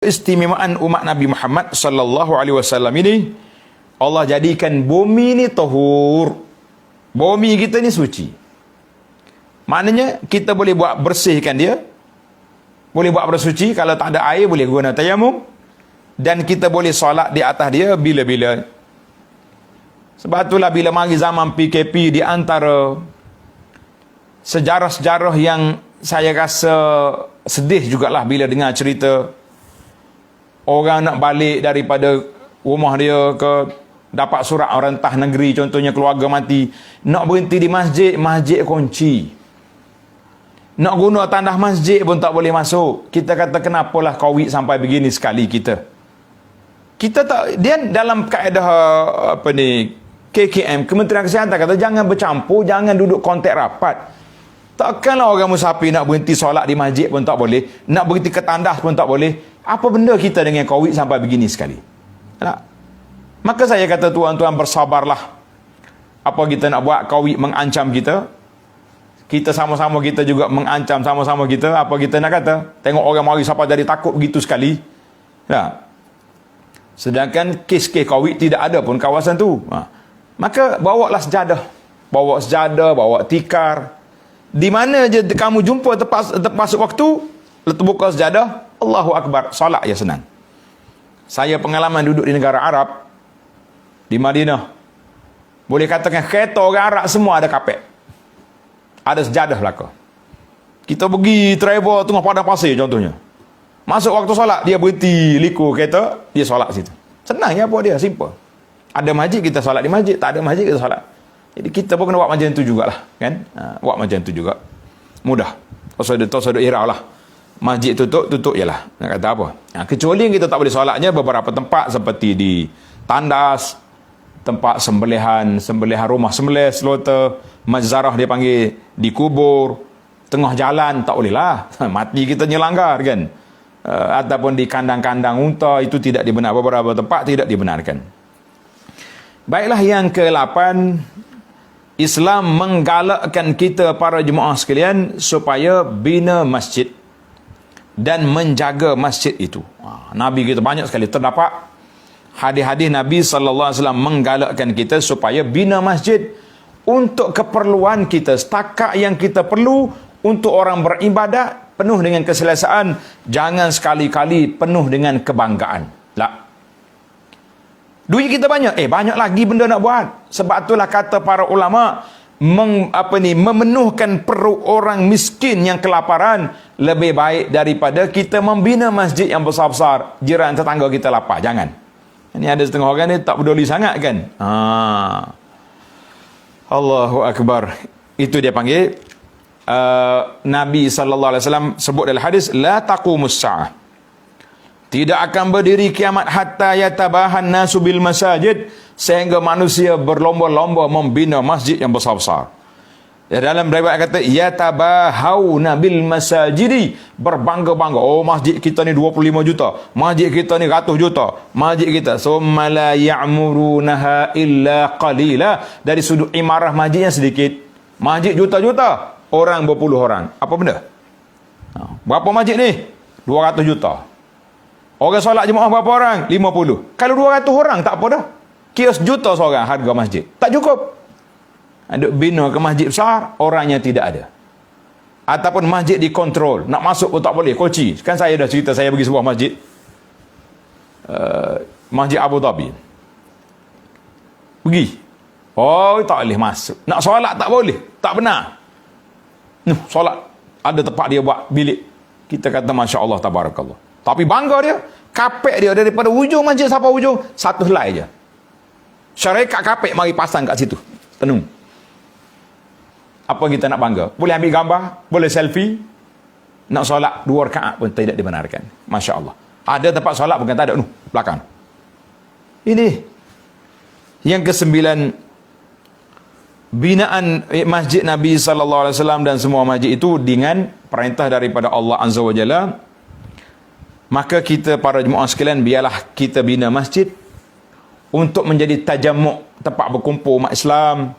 Istimewaan umat Nabi Muhammad sallallahu alaihi wasallam ini, Allah jadikan bumi ni tahur. Bumi kita ni suci. Maknanya kita boleh buat bersihkan dia. Boleh buat bersuci. Kalau tak ada air boleh guna tayamum. Dan kita boleh solat di atas dia bila-bila. Sebab itulah bila mari zaman PKP, di antara sejarah-sejarah yang saya rasa sedih jugalah bila dengar cerita orang nak balik daripada rumah dia ke, dapat surat orang entah negeri, contohnya keluarga mati, nak berhenti di masjid, masjid kunci. Nak guna tandah masjid pun tak boleh masuk. Kita kata kenapalah COVID sampai begini sekali kita. Kita tak, dia dalam kaedah KKM, Kementerian Kesihatan kata jangan bercampur, jangan duduk kontak rapat. Takkanlah orang musafir nak berhenti solat di masjid pun tak boleh, nak berhenti ke tandas pun tak boleh. Apa benda kita dengan COVID sampai begini sekali? Tak? Maka saya kata tuan-tuan bersabarlah. Apa kita nak buat, COVID mengancam kita. Kita sama-sama kita juga mengancam sama-sama kita. Apa kita nak kata? Tengok orang mari siapa jadi takut begitu sekali. Tak? Sedangkan kes-kes COVID tidak ada pun kawasan tu. Maka bawalah sejadah. Bawa sejadah, bawa tikar. Di mana je kamu jumpa tepat masuk waktu, letak buka sejadah, Allahu Akbar, solat je senang. Saya pengalaman duduk di negara Arab, di Madinah. Boleh katakan kereta orang Arab semua ada kapek. Ada sejadah belaka. Kita pergi travel tengah padang pasir contohnya. Masuk waktu solat, dia berhenti liku kereta, dia solat situ. Senang ya buat dia, simple. Ada masjid, kita solat di masjid. Tak ada masjid, kita solat. Jadi kita pun kena buat macam tu jugalah, kan? Buat macam tu juga. Mudah. Tosodok irau lah. Masjid tutup je lah. Nak kata apa? Kecuali kita tak boleh solatnya beberapa tempat seperti di tandas, tempat sembelihan rumah sembelih, slaughter, mazarah dia panggil, di kubur, tengah jalan tak boleh lah. Mati kita nyelanggar, kan? Ataupun di kandang-kandang unta, itu tidak dibenarkan. Beberapa tempat tidak dibenarkan. Baiklah, yang ke-8, Islam menggalakkan kita para jemaah sekalian supaya bina masjid dan menjaga masjid itu. Nabi kita banyak sekali terdapat hadis-hadis Nabi sallallahu alaihi wasallam menggalakkan kita supaya bina masjid untuk keperluan kita, setakat yang kita perlu untuk orang beribadat penuh dengan keselesaan, jangan sekali-kali penuh dengan kebanggaan. Lah. Duit kita banyak, banyak lagi benda nak buat. Sebab itulah kata para ulama, memenuhkan perut orang miskin yang kelaparan lebih baik daripada kita membina masjid yang besar-besar, jiran tetangga kita lapar. Jangan. Ini ada setengah orang ni tak peduli sangat, kan? Allahu Akbar. Itu dia panggil Nabi sallallahu alaihi wasallam sebut dalam hadis, la taqumus sa'ah. Tidak akan berdiri kiamat hatta yatabahan nasu bil masajid, sehingga manusia berlomba-lomba membina masjid yang besar-besar. Dalam riwayat kata yatabahauna bil masajidi, berbangga-bangga, oh masjid kita ni 25 juta, masjid kita ni 100 juta, masjid kita summa la ya'murunaha illa qalila. Dari sudut imarah masjidnya sedikit, masjid juta-juta, orang berpuluh orang. Apa benda? Berapa masjid ni? 200 juta. Orang solat jemaah berapa orang? 50. Kalau 200 orang tak apa dah. Kira sejuta seorang harga masjid. Tak cukup. Ada bina ke masjid besar, orangnya tidak ada. Ataupun masjid dikontrol. Nak masuk pun tak boleh, kunci. Kan saya dah cerita, saya pergi sebuah masjid. Masjid Abu Dhabi. Pergi. Oh, tak boleh masuk. Nak solat tak boleh. Tak benar. Solat. Ada tempat dia buat bilik. Kita kata Masya Allah, Tabarakallah. Tapi bangga dia, kapek dia daripada ujung masjid sampai ujung, satu helai je. Syarikat kapek mari pasang kat situ. Tenung. Apa kita nak bangga? Boleh ambil gambar, boleh selfie. Nak solat 2 rakaat pun tidak dibenarkan. Masya Allah. Ada tempat solat bukan tak ada. Belakang. Ini. Yang ke-9, binaan masjid Nabi sallallahu alaihi wasallam dan semua masjid itu dengan perintah daripada Allah Azza wa Jalla. Maka kita para jemaah sekalian, biarlah kita bina masjid untuk menjadi tajamuk, tempat berkumpul umat Islam,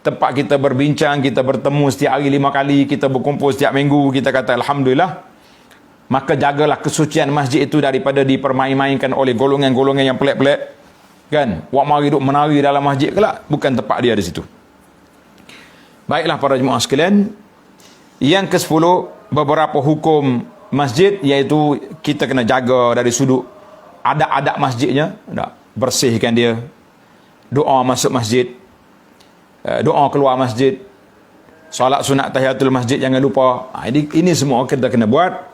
tempat kita berbincang, kita bertemu setiap hari 5 kali, kita berkumpul setiap minggu, kita kata Alhamdulillah. maka jagalah kesucian masjid itu daripada dipermain-mainkan oleh golongan-golongan yang pelik-pelik. Kan? Wak mari duk menari dalam masjid kelak, bukan tempat dia di situ. Baiklah para jemaah sekalian, yang ke-10 beberapa hukum masjid, iaitu kita kena jaga dari sudut adab-adab masjidnya, bersihkan dia, doa masuk masjid, doa keluar masjid, solat sunat tahiyatul masjid jangan lupa. Ini semua kita kena buat.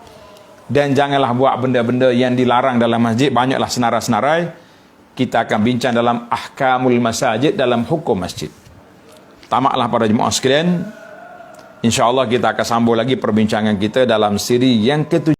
Dan janganlah buat benda-benda yang dilarang dalam masjid. Banyaklah senarai-senarai. Kita akan bincang dalam ahkamul masajid, dalam hukum masjid. Tamaklah para jemaah sekalian, InsyaAllah kita akan sambung lagi perbincangan kita dalam siri yang ke-7.